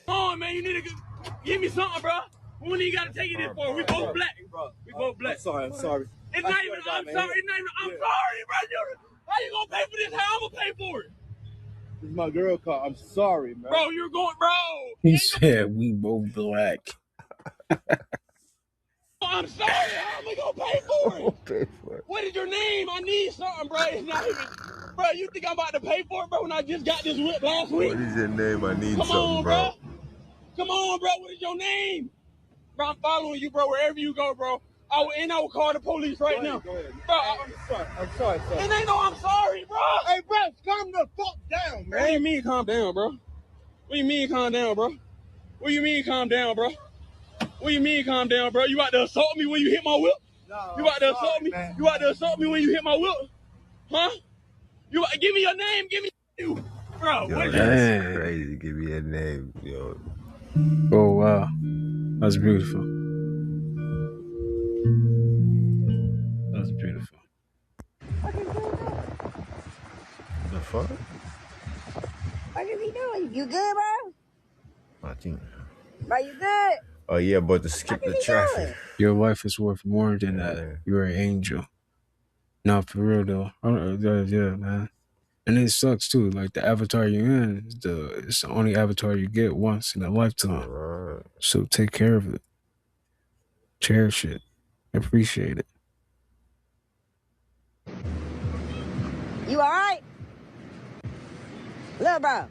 Come on, man. You need to give me something, bro. We don't even got to take it this far. We both black. We both black. I'm sorry. It's not even, I'm sorry. It's not even, I'm sorry, bro. How you going to pay for this? How I'm going to pay for it? This is my girl car. I'm sorry, man. Bro, you're going, bro. He said we both black. I'm sorry. How am I going to pay for it? What is your name? I need something, bro. It's not even, bro, you think I'm about to pay for it, bro, when I just got this whip last week? What is your name? I need Come something, on, bro. Come on, bro. What is your name? Bro, I'm following you, bro, wherever you go, bro. I will call the police right now. Go ahead. Bro, I'm sorry, sir. and they know I'm sorry, bro. Hey, bro, calm the fuck down, man. What do you mean calm down, bro? What do you mean calm down, bro? What do you mean calm down, bro? What do you mean calm down, bro? You about to assault me when you hit my whip? No, you about to assault me? man. You about to assault me when you hit my whip? Huh? You give me your name, give me you. Bro, Yo, what that's crazy. Give me a name, yo. Oh wow, that's beautiful. That's beautiful. The fuck? What is he doing? You good, bro? I think. Bro, you good? Oh yeah, but to skip the traffic. Your life is worth more than that. You're an angel. No, for real though. Yeah, man. And it sucks too. Like the avatar you're in, it's the only avatar you get once in a lifetime. Right. So take care of it. Cherish it. Appreciate it. You all right? Little bro.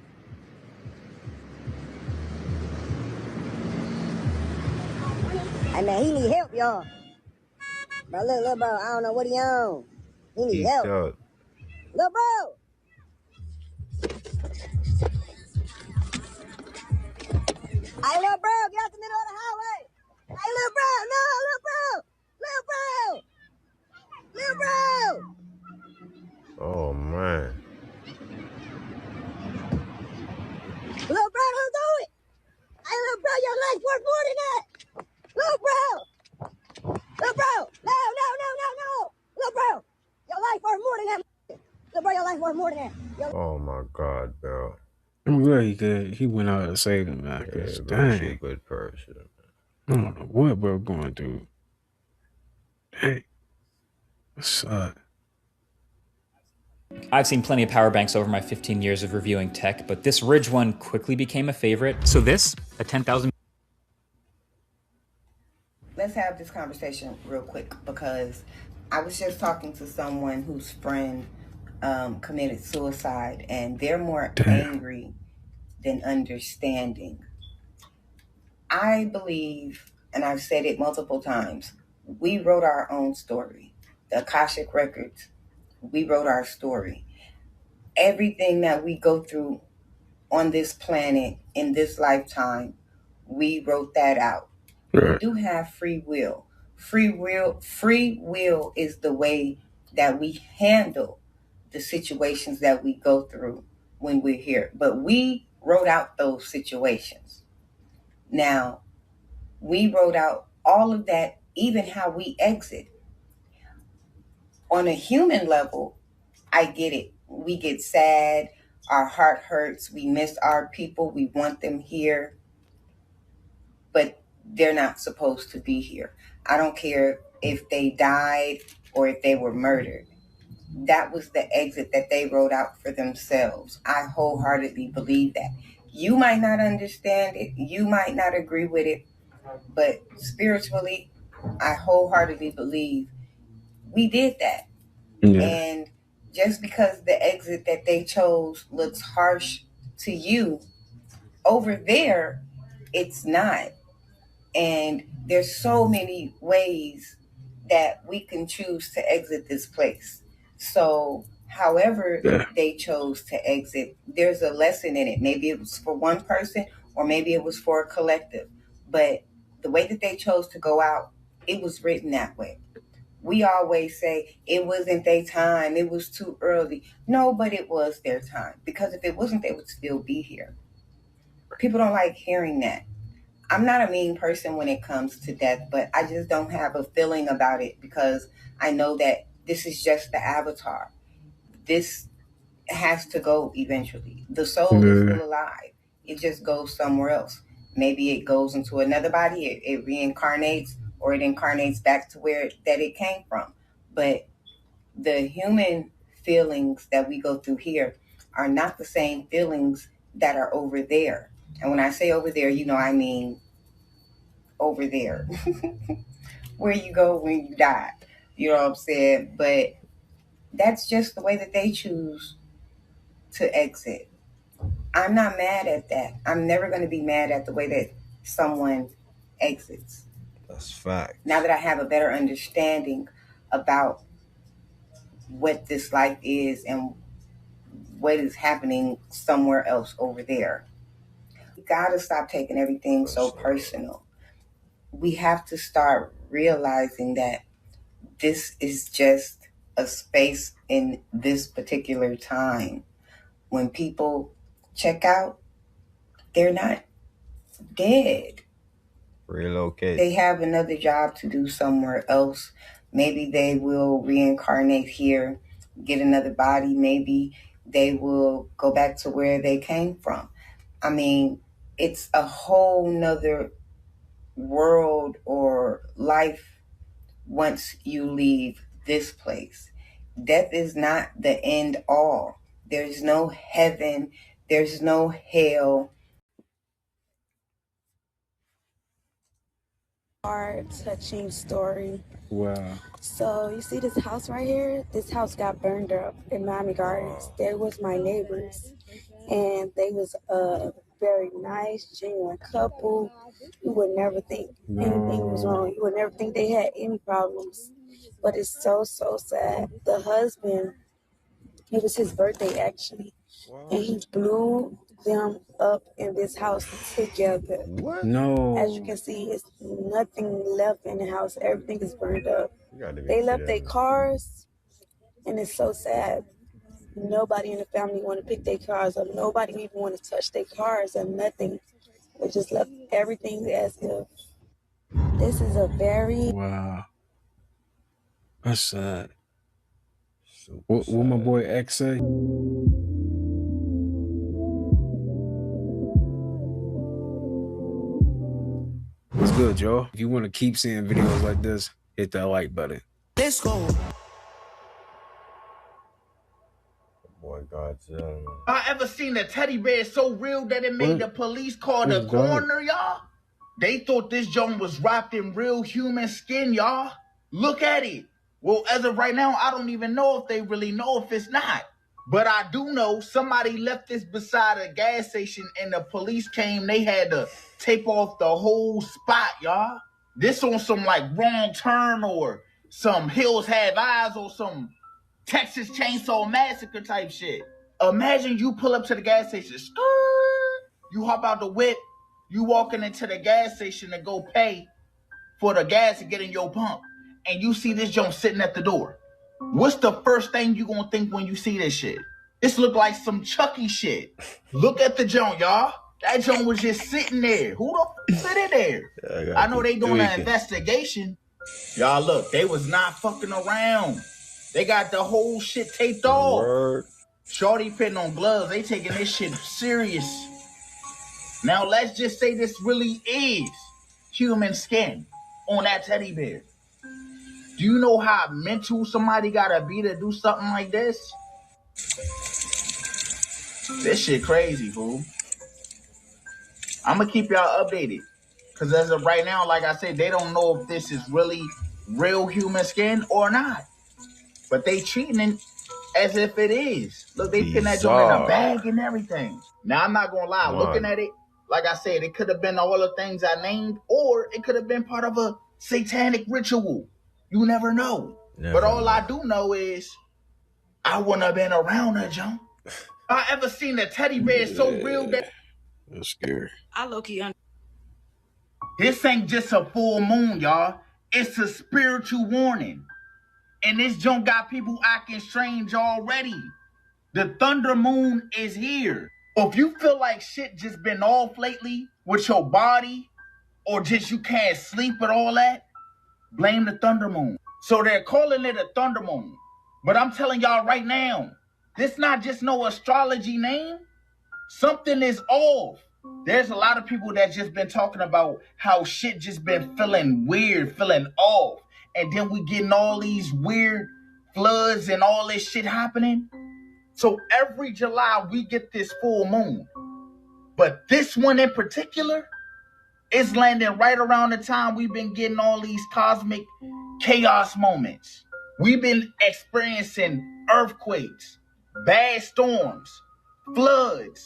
Hey man, he need help, y'all. Bro, look, little bro, I don't know what he on. He need help. Up. Little bro. Hey, little bro, get out the middle of the highway. Hey, little bro, no, little bro. Little bro. Oh man. Little bro, don't do it. Hey, little bro, your life's worth more than that. Little bro. Little bro. No. Little bro, your life worth more than that. Little bro, your life worth more than that. Oh my God, bro. I'm glad he went out and saved him, man. Yeah, Cause bro, dang, she a good person. I don't know what bro going through. Hey, what's up? I've seen plenty of power banks over my 15 years of reviewing tech, but this Ridge one quickly became a favorite. So this, a 10,000. Let's have this conversation real quick, because I was just talking to someone whose friend committed suicide, and they're more angry than understanding. I believe, and I've said it multiple times, we wrote our own story. The Akashic Records, we wrote our story. Everything that we go through on this planet in this lifetime, we wrote that out. We do have free will. Free will is the way that we handle the situations that we go through when we're here. But we wrote out those situations. Now, we wrote out all of that, even how we exit. On a human level, I get it. We get sad, our heart hurts, we miss our people, we want them here, but they're not supposed to be here. I don't care if they died or if they were murdered. That was the exit that they wrote out for themselves. I wholeheartedly believe that. You might not understand it, you might not agree with it, but spiritually, I wholeheartedly believe we did that. Yeah. And just because the exit that they chose looks harsh to you, over there, it's not. And there's so many ways that we can choose to exit this place. So however they chose to exit, there's a lesson in it. Maybe it was for one person or maybe it was for a collective. But the way that they chose to go out, it was written that way. We always say it wasn't their time, it was too early. No, but it was their time. Because if it wasn't, they would still be here. People don't like hearing that. I'm not a mean person when it comes to death, but I just don't have a feeling about it, because I know that this is just the avatar. This has to go eventually. The soul is still alive. It just goes somewhere else. Maybe it goes into another body, it reincarnates, or it incarnates back to where that it came from. But the human feelings that we go through here are not the same feelings that are over there. And when I say over there, I mean over there, where you go when you die. You know what I'm saying? But that's just the way that they choose to exit. I'm not mad at that. I'm never going to be mad at the way that someone exits. That's fact. Now that I have a better understanding about what this life is and what is happening somewhere else over there. We gotta stop taking everything so personal. We have to start realizing that this is just a space in this particular time. When people check out, they're not dead. Relocate. They have another job to do somewhere else. Maybe they will reincarnate here, get another body. Maybe they will go back to where they came from. I mean, it's a whole nother world or life once you leave this place. Death is not the end all. There's no heaven. There's no hell. Heart-touching story. Wow. So you see this house right here? This house got burned up in Miami Gardens. They was my neighbors, and they was a very nice, genuine couple. You would never think anything was wrong. You would never think they had any problems. But it's so sad. The husband, it was his birthday actually, and he blew them up in this house together. What? No. As you can see, it's nothing left in the house. Everything is burned up. They left their cars, and it's so sad. Nobody in the family want to pick their cars up. Nobody even want to touch their cars or nothing. They just left everything as if. This is a very... Wow. That's sad. What my boy X say? What's good, Joe? If you want to keep seeing videos like this, hit that like button. Let's go. Boy, Godzilla. I ever seen a teddy bear so real that it made the police call the coroner, y'all? They thought this joint was wrapped in real human skin, y'all. Look at it. Well, as of right now, I don't even know if they really know if it's not. But I do know somebody left this beside a gas station and the police came. They had to tape off the whole spot, y'all. This on some like Wrong Turn or some Hills Have Eyes or some Texas Chainsaw Massacre type shit. Imagine you pull up to the gas station, you hop out the whip, you walking into the gas station to go pay for the gas to get in your pump, and you see this junk sitting at the door. What's the first thing you gonna think when you see this shit? This look like some Chucky shit. Look at the junk, y'all. That junk was just sitting there. Who the f fit in there? I know they doing an investigation. Y'all look, they was not fucking around. They got the whole shit taped off. Shorty putting on gloves. They taking this shit serious. Now let's just say this really is human skin on that teddy bear. Do you know how mental somebody gotta be to do something like this? This shit crazy, fool. I'm gonna keep y'all updated. Cause as of right now, like I said, they don't know if this is really real human skin or not. But they treating it as if it is. Look, they putting that joint in a bag and everything. Now, I'm not gonna lie, looking at it, like I said, it could have been all the things I named, or it could have been part of a satanic ritual. You never know. But all I do know is I wouldn't have been around that junk. I ever seen a teddy bear so real that... That's scary. I low-key This ain't just a full moon, y'all. It's a spiritual warning. And this junk got people acting strange already. The thunder moon is here. If you feel like shit just been off lately with your body, or just you can't sleep and all that, blame the thunder moon. So they're calling it a thunder moon. But I'm telling y'all right now, This not just no astrology name. Something is off. There's a lot of people that just been talking about how shit just been feeling weird, feeling off. And then we getting all these weird floods and all this shit happening. So every July we get this full moon. But this one in particular is landing right around the time we've been getting all these cosmic chaos moments. We've been experiencing earthquakes, bad storms, floods,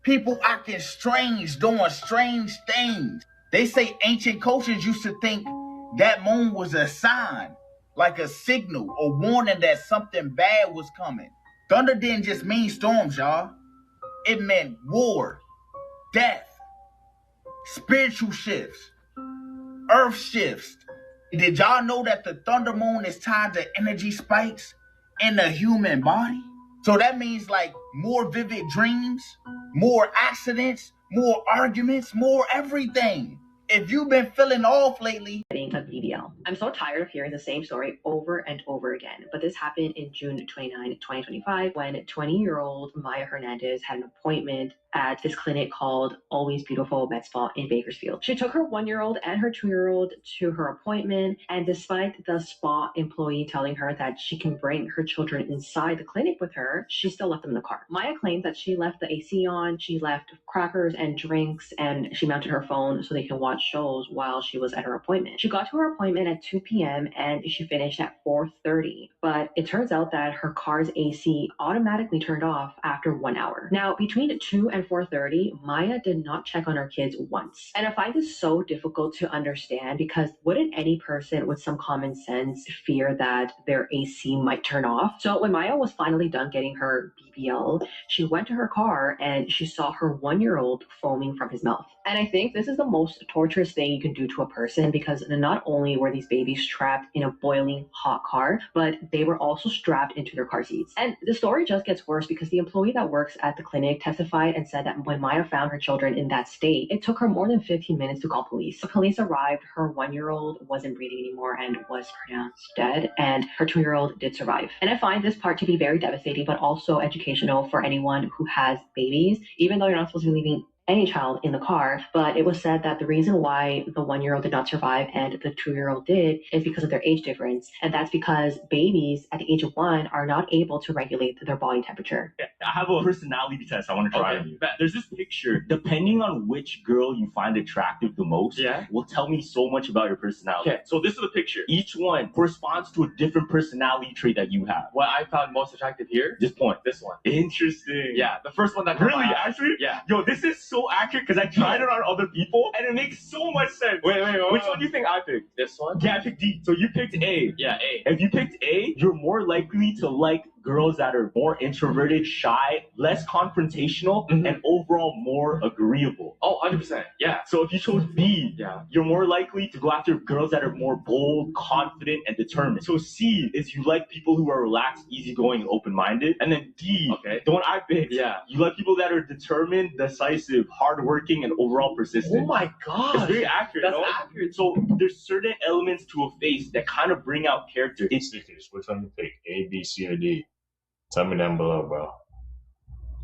people acting strange, doing strange things. They say ancient cultures used to think that moon was a sign, like a signal or warning that something bad was coming. Thunder didn't just mean storms, y'all. It meant war, death, spiritual shifts, earth shifts. Did y'all know that the thunder moon is tied to energy spikes in the human body? So that means like more vivid dreams, more accidents, more arguments, more everything. If you've been feeling off lately, Took BBL. I'm so tired of hearing the same story over and over again, but this happened in June 29, 2025, when 20-year-old Maya Hernandez had an appointment at this clinic called Always Beautiful Med Spa in Bakersfield. She took her 1-year-old and her 2-year-old to her appointment, and despite the spa employee telling her that she can bring her children inside the clinic with her, she still left them in the car. Maya claims that she left the AC on, she left crackers and drinks, and she mounted her phone so they can watch shows while she was at her appointment. She got to her appointment at 2 p.m. and she finished at 4:30, but it turns out that her car's AC automatically turned off after 1 hour. Now, between 2 and 4:30, Maya did not check on her kids once. And I find this so difficult to understand, because wouldn't any person with some common sense fear that their AC might turn off? So when Maya was finally done getting her BBL, she went to her car and she saw her 1-year-old foaming from his mouth. And I think this is the most torturous thing you can do to a person, because not only were these babies trapped in a boiling hot car, but they were also strapped into their car seats. And the story just gets worse, because the employee that works at the clinic testified and said that when Maya found her children in that state, it took her more than 15 minutes to call police. The police arrived, her 1-year-old wasn't breathing anymore and was pronounced dead, and her 2-year-old did survive. And I find this part to be very devastating, but also educational for anyone who has babies, even though you're not supposed to be leaving any child in the car. But it was said that the reason why the 1-year-old did not survive and the 2-year-old did is because of their age difference. And that's because babies at the age of 1 are not able to regulate their body temperature. I have a personality test I want to try on you. There's this picture. Depending on which girl you find attractive the most, will tell me so much about your personality. Okay, so this is the picture. Each one corresponds to a different personality trait that you have. What I found most attractive here? This point. This one. Interesting. Yeah, the first one that comes out. Really? Actually? Yeah. Yo, this is so accurate, because I tried it on other people and it makes so much sense. Wait. Which one do you think I picked? This one? Yeah, I picked D. So you picked A. Yeah, A. If you picked A, you're more likely to like girls that are more introverted, shy, less confrontational, and overall more agreeable. Oh, 100%. Yeah. So if you chose B, you're more likely to go after girls that are more bold, confident, and determined. So C is you like people who are relaxed, easygoing, and open-minded. And then D, the one I picked, you like people that are determined, decisive, hardworking, and overall persistent. Oh my God. It's very accurate. That's accurate. So there's certain elements to a face that kind of bring out character. Stickers, which one you pick? A, B, C, or D? Tell me down below, bro.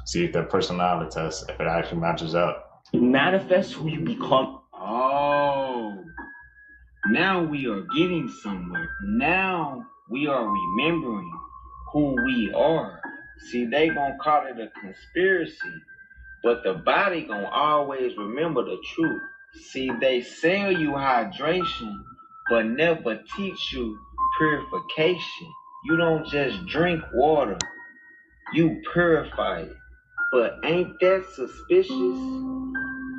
See if that personality test, if it actually matches up. It manifests who you become. Oh, now we are getting somewhere. Now we are remembering who we are. See, they gonna call it a conspiracy, but the body gonna always remember the truth. See, they sell you hydration, but never teach you purification. You don't just drink water, you purify it. But ain't that suspicious?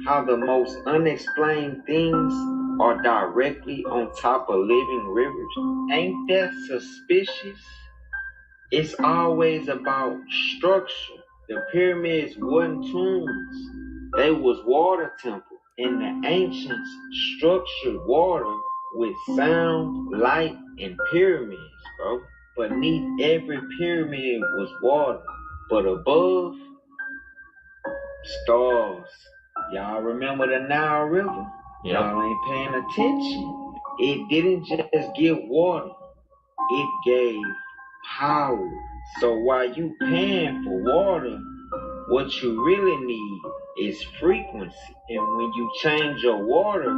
How the most unexplained things are directly on top of living rivers? Ain't that suspicious? It's always about structure. The pyramids wasn't tombs, they was water temples. And the ancients structured water with sound, light, and pyramids, bro. Beneath every pyramid was water, but above, stars. Y'all remember the Nile River? Y'all ain't paying attention. It didn't just give water, it gave power. So while you paying for water, what you really need is frequency. And when you change your water,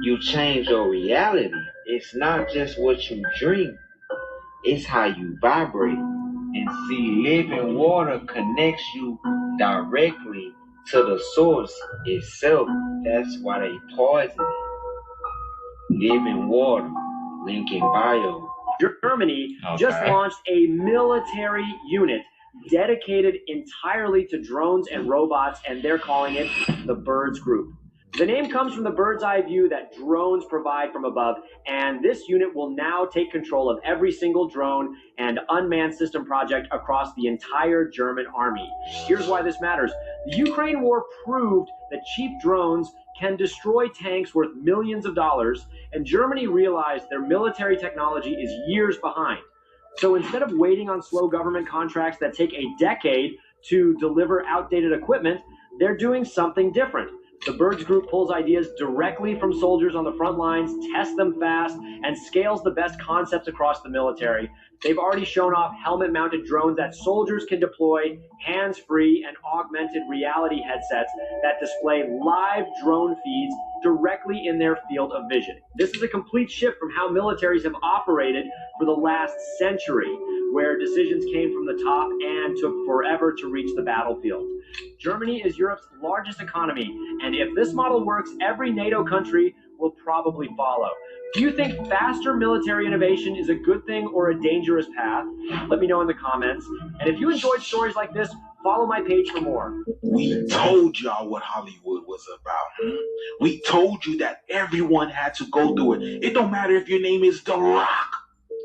you change your reality. It's not just what you drink, it's how you vibrate. And see, living water connects you directly to the source itself. That's why they poison it. Living water, link in bio. Germany just launched a military unit dedicated entirely to drones and robots, and they're calling it the Birds Group. The name comes from the bird's eye view that drones provide from above, and this unit will now take control of every single drone and unmanned system project across the entire German army. Here's why this matters. The Ukraine war proved that cheap drones can destroy tanks worth millions of dollars, and Germany realized their military technology is years behind. So instead of waiting on slow government contracts that take a decade to deliver outdated equipment, they're doing something different. The Birds Group pulls ideas directly from soldiers on the front lines, tests them fast, and scales the best concepts across the military. They've already shown off helmet-mounted drones that soldiers can deploy, hands-free and augmented reality headsets that display live drone feeds directly in their field of vision. This is a complete shift from how militaries have operated for the last century, where decisions came from the top and took forever to reach the battlefield. Germany is Europe's largest economy, and if this model works, every NATO country will probably follow. Do you think faster military innovation is a good thing or a dangerous path? Let me know in the comments. And if you enjoyed stories like this, follow my page for more. We told y'all what Hollywood was about. We told you that everyone had to go through it. It don't matter if your name is The Rock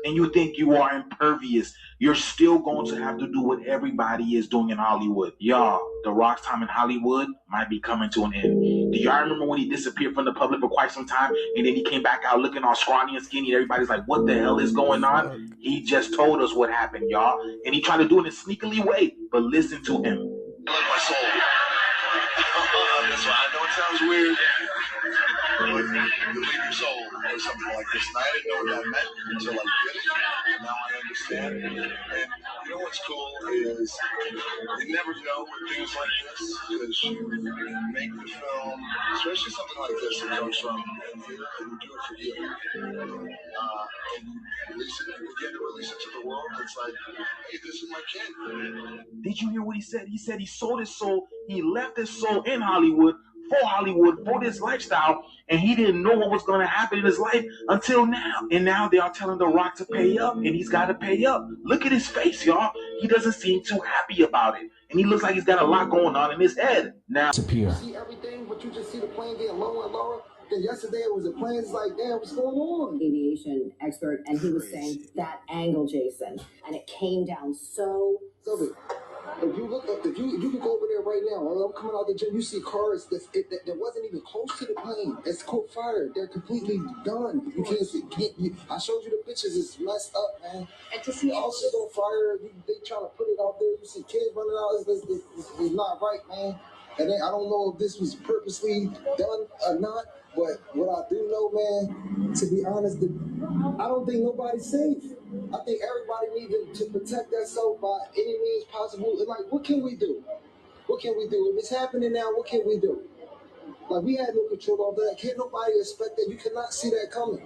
and you think you are impervious. You're still going to have to do what everybody is doing in Hollywood. Y'all, The Rock's time in Hollywood might be coming to an end. Do y'all remember when he disappeared from the public for quite some time and then he came back out looking all scrawny and skinny and everybody's like, what the hell is going on? He just told us what happened, y'all. And he tried to do it in a sneakily way, but listen to him. Look, my soul. That's why I know it sounds weird. But you leave your soul or something like this. And I didn't know what that meant until I did it. And now I understand. And you know what's cool is you never know with things like this because you make the film, especially something like this that comes from here and you do it for you. And you release it, you begin to release it to the world. It's like, hey, this is my kid. Did you hear what he said? He said he sold his soul. He left his soul in Hollywood, for this lifestyle, and he didn't know what was going to happen in his life until now. And now they are telling The Rock to pay up, and he's got to pay up. Look at his face, y'all. He doesn't seem too happy about it, and he looks like he's got a lot going on in his head. Now, you see everything, but you just see the plane getting lower and lower. Then yesterday it was a plane. It's like, damn, what's going on? Aviation expert, and he was saying that angle, Jason, and it came down so. If you look up, if you can go over there right now, I'm coming out the gym, you see cars that wasn't even close to the plane. It's caught fire. They're completely done. You can't see. I showed you the pictures. It's messed up, man. And to see all shit on fire, they trying to put it out there. You see kids running out. It's not right, man. And then I don't know if this was purposely done or not. But what I do know, man, to be honest, I don't think nobody's safe. I think everybody needs to protect themselves by any means possible. Like, what can we do? What can we do? If it's happening now, what can we do? Like, we had no control over that. Can't nobody expect that. You cannot see that coming.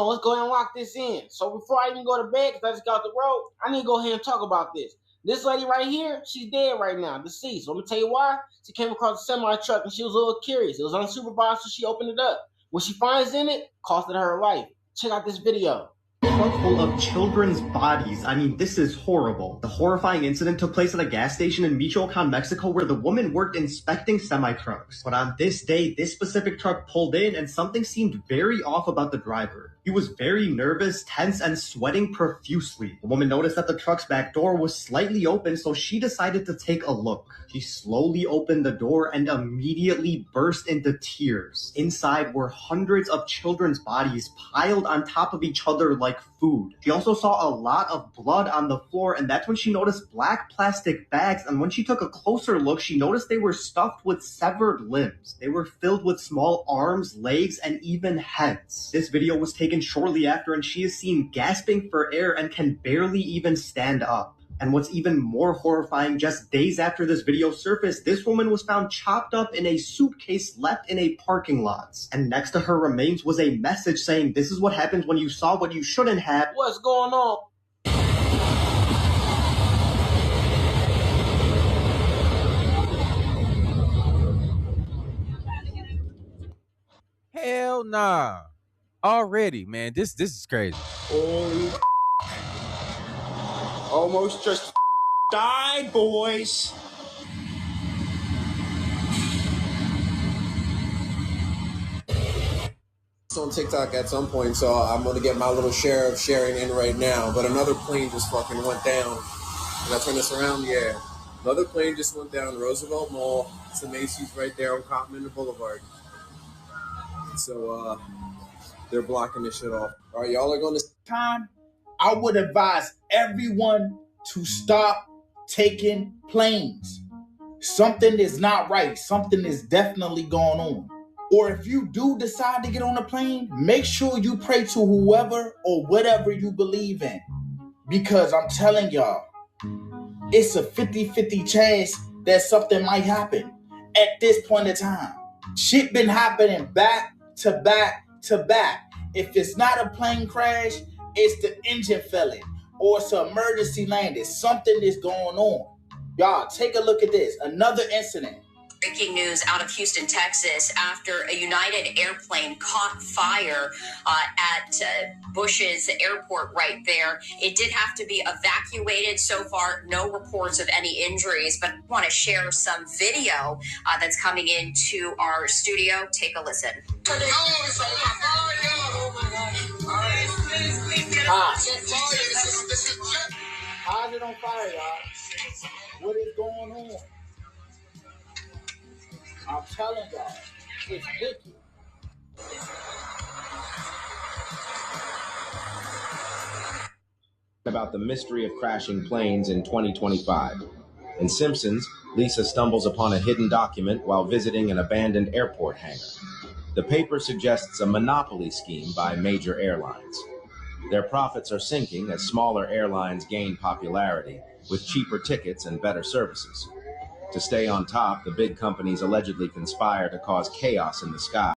Let's go ahead and lock this in. So before I even go to bed, because I just got the road, I need to go ahead and talk about this. This lady right here, she's dead right now, deceased. So let me tell you why. She came across a semi-truck and she was a little curious. It was unsupervised, so she opened it up. What she finds in it costed her life. Check out this video. Truck full of children's bodies. I mean, this is horrible. The horrifying incident took place at a gas station in Michoacan, Mexico, where the woman worked inspecting semi-trucks. But on this day, this specific truck pulled in and something seemed very off about the driver. He was very nervous, tense, and sweating profusely. The woman noticed that the truck's back door was slightly open, so she decided to take a look. She slowly opened the door and immediately burst into tears. Inside were hundreds of children's bodies piled on top of each other like like food. She also saw a lot of blood on the floor, and that's when she noticed black plastic bags, and when she took a closer look, she noticed they were stuffed with severed limbs. They were filled with small arms, legs, and even heads. This video was taken shortly after, and she is seen gasping for air and can barely even stand up. And what's even more horrifying, just days after this video surfaced, this woman was found chopped up in a suitcase left in a parking lot. And next to her remains was a message saying, "This is what happens when you saw what you shouldn't have." What's going on? Hell nah. Already, man. This is crazy. Holy almost just died, boys. On TikTok at some point, so I'm gonna get my little share of sharing in right now. But another plane just fucking went down. Can I turn this around? Yeah. Another plane just went down Roosevelt Mall. It's the Macy's right there on Cottman Boulevard. So they're blocking this shit off. All right, y'all are going to time. I would advise everyone to stop taking planes. Something is not right. Something is definitely going on. Or if you do decide to get on a plane, make sure you pray to whoever or whatever you believe in. Because I'm telling y'all, it's a 50-50 chance that something might happen at this point in time. Shit been happening back to back to back. If it's not a plane crash, it's the engine failing or it's an emergency landing. Something is going on. Y'all, take a look at this. Another incident. Breaking news out of Houston, Texas, after a United airplane caught fire at Bush's airport right there. It did have to be evacuated. So far, no reports of any injuries, but I want to share some video that's coming into our studio. Take a listen. How's it on fire, y'all? What is going on? I'm telling y'all, it's wicked. About the mystery of crashing planes in 2025. In Simpsons, Lisa stumbles upon a hidden document while visiting an abandoned airport hangar. The paper suggests a monopoly scheme by major airlines. Their profits are sinking as smaller airlines gain popularity with cheaper tickets and better services. To stay on top, the big companies allegedly conspire to cause chaos in the sky.